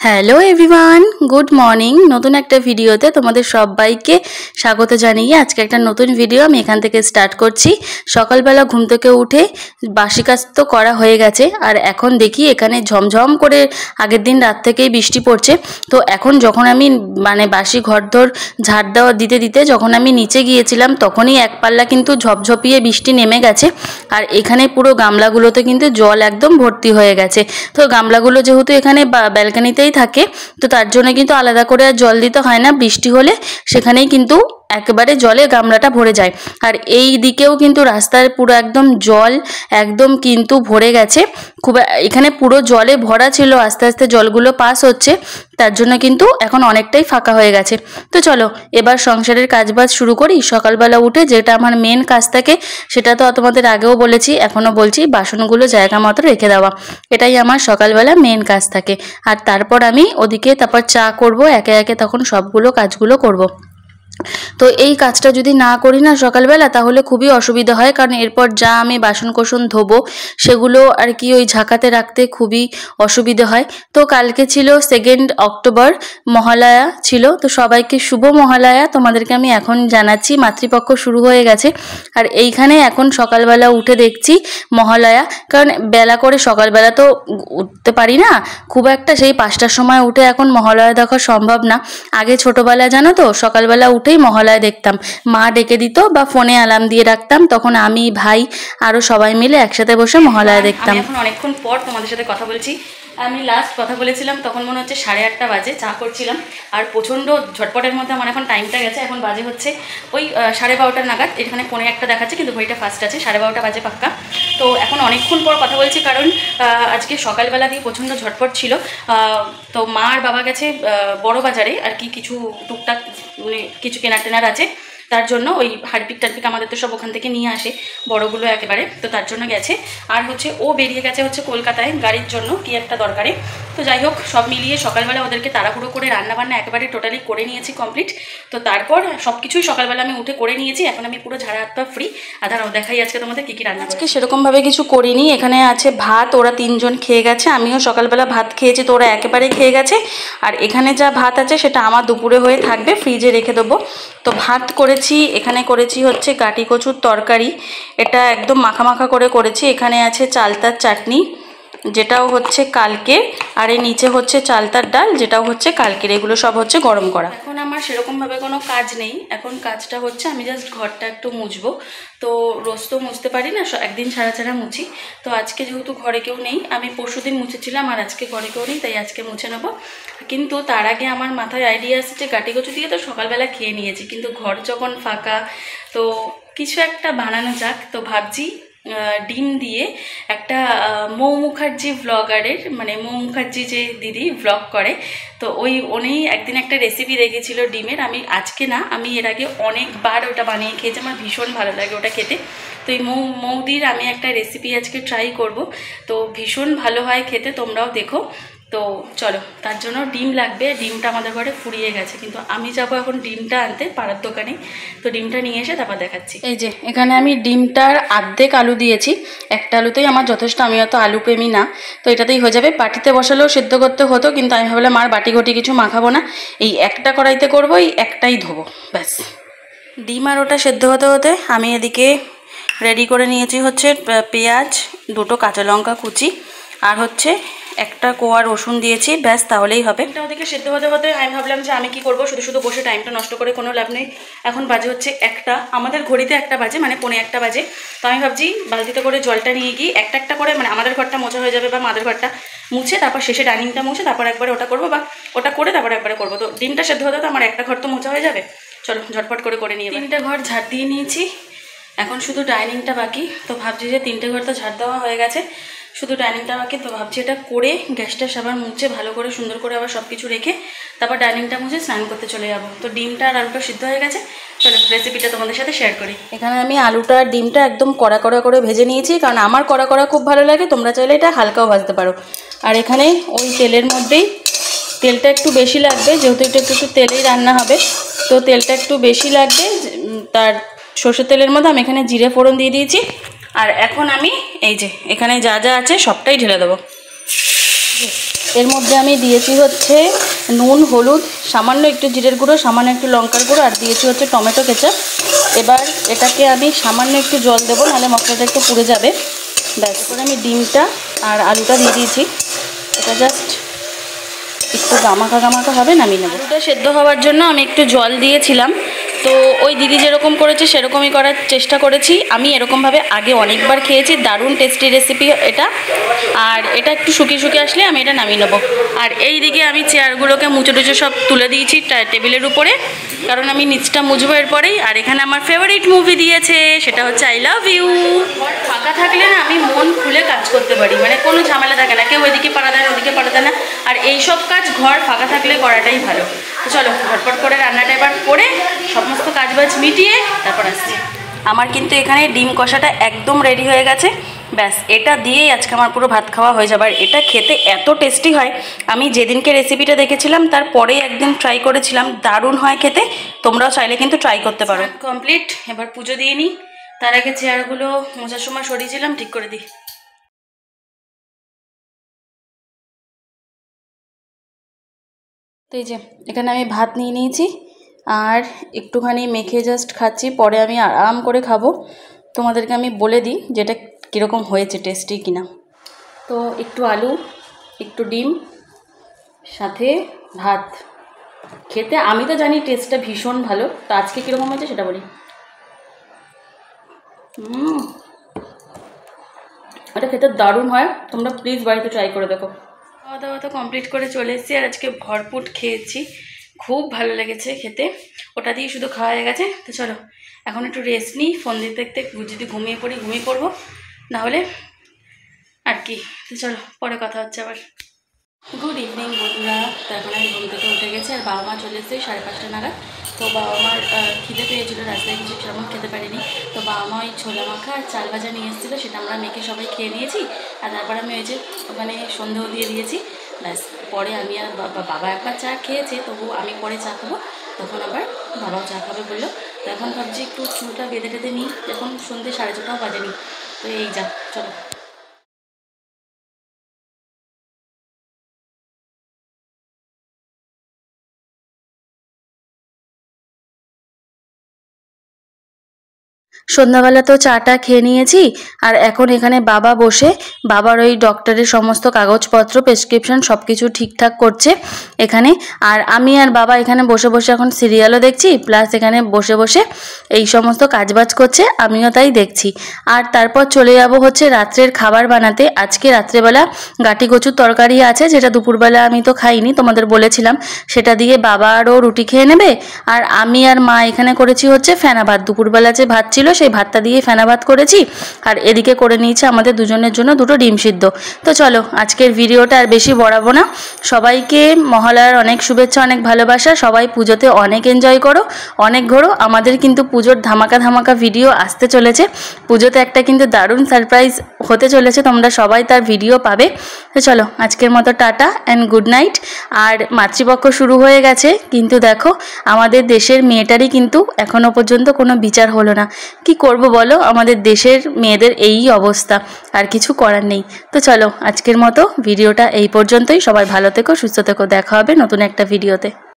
Hello everyone, good morning. নতুন একটা ভিডিওতে তোমাদের সবাইকে স্বাগত জানিয়ে আজকে একটা নতুন ভিডিও আমি এখান থেকে স্টার্ট করছি। সকালবেলা ঘুম থেকে উঠে বাসি কাজ তো করা হয়ে গেছে, আর এখন দেখি এখানে ঝমঝম করে আগের দিন রাত থেকেই বৃষ্টি পড়ছে। তো এখন যখন আমি বাসি ঘরদোর ঝাড় দেওয়া দিতে দিতে যখন আমি নিচে গিয়েছিলাম, তখনই এক পাল্লা কিন্তু ঝপঝপিয়ে বৃষ্টি নেমে গেছে। আর এখানে পুরো গামলাগুলোতে কিন্তু জল একদম ভর্তি হয়ে গেছে। তো গামলাগুলো যেহেতু এখানে ব্যালকনিতেই থাকে, তো তার জন্য কিন্তু আলাদা করে আর জল দিতে হয় না। বৃষ্টি হলে সেখানেই কিন্তু একেবারে জলে গামলাটা ভরে যায়। আর এই দিকেও কিন্তু রাস্তার পুরো একদম জল একদম কিন্তু ভরে গেছে। এখানে পুরো জলে ভরা ছিল, আস্তে আস্তে জলগুলো পাস হচ্ছে, তার জন্য কিন্তু এখন অনেকটাই ফাঁকা হয়ে গেছে। তো চলো এবার সংসারের কাজবাজ শুরু করি। সকালবেলা উঠে যেটা আমার মেন কাজ থাকে, সেটা তো তোমাদের আগেও বলেছি, এখনও বলছি, বাসনগুলো জায়গা মতো রেখে দেওয়া। এটাই আমার সকালবেলা মেন কাজ থাকে। আর তারপর আমি ওদিকে তারপর চা করব, একে একে তখন সবগুলো কাজগুলো করব। তো এই কাজটা যদি না করি না সকালবেলা, তাহলে খুবই অসুবিধা হয়, কারণ এরপর যা আমি বাসন কোসন ধোবো সেগুলো আর কি ওই ঝাঁকাতে রাখতে খুবই অসুবিধা হয়। তো কালকে ছিল 2 অক্টোবর, মহালয়া ছিল। তো সবাইকে শুভ মহালয়া তোমাদেরকে আমি এখন জানাচ্ছি। মাতৃপক্ষ শুরু হয়ে গেছে, আর এইখানে এখন সকালবেলা উঠে দেখছি মহালয়া, কারণ বেলা করে সকালবেলা তো উঠতে পারি না খুব একটা, সেই 5টার সময় উঠে এখন মহালয়া দেখা সম্ভব না। আগে ছোটবেলা জানো তো সকালবেলা উঠেই মহালয়া দেখতাম, মা ডেকে দিত বা ফোনে অ্যালার্ম দিয়ে রাখতাম, তখন আমি ভাই আরও সবাই মিলে একসাথে বসে মহালয়া দেখতাম। এখন অনেকক্ষণ পর তোমাদের সাথে কথা বলছি। আমি লাস্ট কথা বলেছিলাম তখন মনে হচ্ছে 8:30 বাজে, চা করছিলাম, আর প্রচণ্ড ঝটপটের মধ্যে আমার এখন টাইমটা গেছে। এখন বাজে হচ্ছে ওই 12:30 নাগাদ। এখানে 1:45 দেখাচ্ছে, কিন্তু ঘড়িটা ফার্স্ট আছে, 12:30 বাজে পাক্কা। তো এখন অনেকক্ষণ পর কথা বলছি, কারণ আজকে সকালবেলা দিয়ে প্রচণ্ড ঝটপট ছিল। তো মা আর বাবা গেছে বড় বাজারে আর কি, কিছু টুকটাক মানে কিছু কেনার টেনার আছে, তার জন্য ওই হারপিক টারপিক আমাদের তো সব ওখান থেকে নিয়ে আসে বড়গুলো একেবারে, তো তার জন্য গেছে। আর হচ্ছে ও বেরিয়ে গেছে হচ্ছে কলকাতায় গাড়ির জন্য কি একটা দরকারে। তো যাই হোক, সব মিলিয়ে সকালবেলা ওদেরকে তাড়াহুড়ো করে রান্নাবান্না একেবারে টোটালি করে নিয়েছি কমপ্লিট। তো তারপর সব কিছুই সকালবেলা আমি উঠে করে নিয়েছি। এখন আমি পুরো ঝাড়া হাত পা ফ্রি। আধারও দেখাই আজকে তোমাদের কী কী রান্না। আজকে সেরকমভাবে কিছু করিনি। এখানে আছে ভাত, ওরা 3জন খেয়ে গেছে, আমিও সকালবেলা ভাত খেয়েছি, তো ওরা একেবারে খেয়ে গেছে। আর এখানে যা ভাত আছে সেটা আমার দুপুরে হয়ে থাকবে, ফ্রিজে রেখে দেবো। তো ভাত করেছি, এখানে করেছি হচ্ছে গাটি কচুর তরকারি, এটা একদম মাখা মাখা করে করেছি। এখানে আছে চালতার চাটনি, যেটাও হচ্ছে কালকে, আর এর নিচে হচ্ছে চালতার ডাল, যেটাও হচ্ছে কালকের। এগুলো সব হচ্ছে গরম করা। এখন আমার সেরকমভাবে কোনো কাজ নেই, এখন কাজটা হচ্ছে আমি জাস্ট ঘরটা একটু মুছবো। তো রোজ তো মুছতে পারি না, একদিন ছাড়া ছাড়া মুছি। তো আজকে যেহেতু ঘরে কেউ নেই, আমি পরশুদিন মুছেছিলাম, আর আজকে ঘরে কেউ নেই, তাই আজকে মুছে নেবো। কিন্তু তার আগে আমার মাথায় আইডিয়া আসছে যে গাটি কচু দিয়ে তো সকালবেলা খেয়ে নিয়েছি, কিন্তু ঘর যখন ফাঁকা, তো কিছু একটা বানানো যাক। তো ভাবছি ডিম দিয়ে একটা মৌ মুখার্জি ব্লগারের, মানে মৌ মুখার্জি যে দিদি ব্লগ করে, তো উনি একদিন একটা রেসিপি রেখেছিল ডিমের। আমি আজকে না, আমি এর আগে অনেকবার ওটা বানিয়ে খেয়েছি, আমার ভীষণ ভালো লাগে ওটা খেতে। তো এই মৌদির আমি একটা রেসিপি আজকে ট্রাই করব, তো ভীষণ ভালো হয় খেতে, তোমরাও দেখো। তো চলো, তার জন্য ডিম লাগবে। ডিমটা আমাদের ঘরে ফুরিয়ে গেছে, কিন্তু আমি যাবো এখন ডিমটা আনতে পাড়ার দোকানে। তো ডিমটা নিয়ে এসে তারপর দেখাচ্ছি। এই যে এখানে আমি ডিমটার অর্ধেক আলু দিয়েছি, একটা আলুতেই আমার যথেষ্ট, আমি অত আলু প্রেমী না, তো এটাতেই হয়ে যাবে। বাটিতে বসালেও সেদ্ধ করতে হতো, কিন্তু আমি ভাবলাম আর বাটি ঘটি কিছু মাখাবো না, এই একটা কড়াইতে করবো, এই একটাই ধোবো ব্যাস। ডিম আর ওটা সেদ্ধ হতে হতে আমি এদিকে রেডি করে নিয়েছি হচ্ছে পেঁয়াজ, 2টো কাঁচা লঙ্কা কুচি, আর হচ্ছে একটা কোয়া রসুন দিয়েছি, ব্যাস তাহলেই হবে। এটা ওদিকে সেদ্ধ হতে হতে আমি ভাবলাম যে আমি কি করবো, শুধু শুধু বসে টাইমটা নষ্ট করে কোনো লাভ নেই। এখন বাজে হচ্ছে 1টা, আমাদের ঘড়িতে 1টা বাজে, মানে 1:45 বাজে। তো আমি ভাবছি বালতিতে করে জলটা নিয়ে গিয়ে একটা একটা করে, মানে আমাদের ঘরটা মোছা হয়ে যাবে বা মাদের ঘরটা মুছে, তারপর শেষে ডাইনিংটা মুছে তারপর একবারে ওটা করবো, বা ওটা করে তারপর একবারে করবো। তো ডিমটা সেদ্ধ হতে তো আমার একটা ঘর তো মোছা হয়ে যাবে। চলো ঝটপট করে নিয়ে 3টে ঘর ঝাড় দিয়ে নিয়েছি, এখন শুধু ডাইনিংটা বাকি। তো ভাবছি যে 3টে ঘর তো ঝাড় দেওয়া হয়ে গেছে, শুধু ডাইনিংটা বাকি। তো ভাবছি এটা করে গ্যাসটা আবার মুছে ভালো করে সুন্দর করে আবার সব কিছু রেখে তারপর ডাইনিংটা মুছে স্নান করতে চলে যাবো। তো ডিমটা আর আলুটা সিদ্ধ হয়ে গেছে, চলো রেসিপিটা তোমাদের সাথে শেয়ার করি। এখানে আমি আলুটা আর ডিমটা একদম কড়া কড়া করে ভেজে নিয়েছি, কারণ আমার কড়া কড়া খুব ভালো লাগে, তোমরা চাইলে এটা হালকাও ভাজতে পারো। আর এখানে ওই তেলের মধ্যেই, তেলটা একটু বেশি লাগবে যেহেতু এটা একটু তেলেই রান্না হবে, তো তেলটা একটু বেশি লাগবে। তার সর্ষের তেলের মধ্যে আমি এখানে জিরে ফোড়ন দিয়ে দিয়েছি, আর এখন আমি এই যে এখানে যা যা আছে সবটাই ঢেলে দেবো। এর মধ্যে আমি দিয়েছি হচ্ছে নুন, হলুদ, সামান্য একটু জিরের গুঁড়ো, সামান্য একটু লঙ্কার গুঁড়ো, আর দিয়েছি হচ্ছে টমেটো কেচাপ। এবার এটাকে আমি সামান্য একটু জল দেবো, নাহলে মশলাটা একটু পুড়ে যাবে। ব্যাস, এরপরে আমি ডিমটা আর আলুটা দিয়ে দিয়েছি। এটা জাস্ট একটু গামাখা গামাখা হবে, নামিয়ে নেবো। আলুটা সেদ্ধ হওয়ার জন্য আমি একটু জল দিয়েছিলাম। তো ওই দিদি যেরকম করেছে সেরকমই করার চেষ্টা করেছি। আমি এরকমভাবে আগে অনেকবার খেয়েছি, দারুণ টেস্টি রেসিপি এটা। আর এটা একটু শুকিয়ে শুকিয়ে আসলে আমি এটা নামিয়ে নেবো। আর এই দিকে আমি চেয়ারগুলোকে মুছে টুচে সব তুলে দিয়েছি টেবিলের উপরে, কারণ আমি নিচটা মুছবো এরপরেই। আর এখানে আমার ফেভারিট মুভি দিয়েছে, সেটা হচ্ছে আই লাভ ইউ। ফাঁকা থাকলে না আমি মন খুলে কাজ করতে পারি, মানে কোনো ঝামেলা থাকে না, কেউ এদিকে পাড়া দেয় না ওদিকে পাড়া দেয় না। আর এইসব কাজ ঘর ফাঁকা থাকলে করাটাই ভালো। তো চলো ঝটপট করে রান্নাটা এবার করে সমস্ত কাজবাজ মিটিয়ে তারপর আসছি। আমার কিন্তু এখানে ডিম কষাটা একদম রেডি হয়ে গেছে। ব্যাস, এটা দিয়েই আজকে আমার পুরো ভাত খাওয়া হয়ে যাবে। আর এটা খেতে এত টেস্টি হয়, আমি যেদিনকে রেসিপিটা দেখেছিলাম তারপরে একদিন ট্রাই করেছিলাম, দারুণ হয় খেতে। তোমরাও চাইলে কিন্তু ট্রাই করতে পারো। কমপ্লিট, এবার পুজো দিয়ে নিই। তার আগে চেয়ারগুলো মোছার সময় সরিয়েছিলাম, ঠিক করে দিই। তো এই যে এখানে আমি ভাত নিয়ে নিয়েছি, আর একটুখানি মেখে জাস্ট খাচ্ছি, পরে আমি আরাম করে খাবো। তোমাদেরকে আমি বলে দিই যেটা কীরকম হয়েছে, টেস্টি কিনা। তো একটু আলু, একটু ডিম, সাথে ভাত। খেতে আমি তো জানি টেস্টটা ভীষণ ভালো, তো আজকে কীরকম হয়েছে সেটা বলি। এটা খেতে দারুণ হয়, তোমরা প্লিজ বাড়িতে ট্রাই করে দেখো। খাওয়া দাওয়া তো কমপ্লিট করে চলে এসেছি, আর আজকে ভরপুর খেয়েছি, খুব ভালো লেগেছে খেতে। ওটা দিয়ে শুধু খাওয়া হয়ে গেছে। তো চলো এখন একটু রেস্ট নিই, ফোন দেখতে দেখতে যদি ঘুমিয়ে পড়ি ঘুমিয়ে পড়বো, নাহলে আর কি। তো চলো পরে কথা হচ্ছে আবার। গুড ইভিনিং বন্ধুরা। তো এখন আমি ঘুম থেকে উঠে গেছি, আর বাবা মা চলে এসেছে 5:30 নাগাদ। তো বাবা মার খিদে পেয়েছিলো, রাস্তায় কিছু সেরকম খেতে পারিনি। তো বাবা মা ওই ছোলা মাখা আর চাল ভাজা নিয়ে এসেছিলো, সেটা আমরা মেখে সবাই খেয়ে নিয়েছি। আর তারপর আমি ওই যে ওখানে সন্দেহ দিয়ে দিয়েছি। ব্যাস, পরে আমি আর বাবা একবার চা খেয়েছে, তবু আমি পরে চা খাবো, তখন আবার বাবাও চা খাবে বললো। তো এখন ভাবছি একটু চুলটা বেঁধে টেঁধে নিই, এখন সন্ধ্যে 6:30টাও বাজেনি। তো এই যা, চলো। সন্ধ্যাবেলা তো চাটা খেয়ে নিয়েছি, আর এখন এখানে বাবা বসে বাবার ওই ডক্টরের সমস্ত কাগজপত্র, প্রেসক্রিপশন সব কিছু ঠিকঠাক করছে এখানে। আর আমি আর বাবা এখানে বসে বসে এখন সিরিয়ালও দেখছি, প্লাস এখানে বসে বসে এই সমস্ত কাজবাজ করছে, আমিও তাই দেখছি। আর তারপর চলে যাব হচ্ছে রাত্রের খাবার বানাতে। আজকে রাত্রেবেলা গাটি কচুর তরকারি আছে, যেটা দুপুরবেলা আমি তো খাইনি, তোমাদের বলেছিলাম। সেটা দিয়ে বাবা আরও রুটি খেয়ে নেবে, আর আমি আর মা এখানে করেছি হচ্ছে ফেনা ভাত। দুপুরবেলা যে ভাত ছিল সেই ভাতটা দিয়ে ফেনা ভাত করেছি, আর এদিকে করে নিয়েছি আমাদের দুজনের জন্য 2টো ডিম সিদ্ধ। তো চলো আজকের ভিডিওটা আর বেশি বাড়াবো না। সবাইকে মহালয়ার অনেক শুভেচ্ছা, অনেক ভালোবাসা। সবাই পুজোতে অনেক এনজয় করো, অনেক ঘোরো। আমাদের কিন্তু পুজোর ধামাকা ধামাকা ভিডিও আসতে চলেছে। পুজোতে একটা কিন্তু দারুণ সারপ্রাইজ হতে চলেছে, তোমরা সবাই তার ভিডিও পাবে। তো চলো আজকের মতো টাটা অ্যান্ড গুড নাইট। আর মাতৃপক্ষ শুরু হয়ে গেছে, কিন্তু দেখো আমাদের দেশের মেয়েটারই কিন্তু এখনো পর্যন্ত কোনো বিচার হলো না। কি করব বলো, আমাদের দেশের মেয়েদের এই অবস্থা, আর কিছু করার নেই। তো চলো আজকের মতো ভিডিওটা এই পর্যন্তই। সবাই ভালো থেকো, সুস্থ থেকো, দেখা হবে নতুন একটা ভিডিওতে।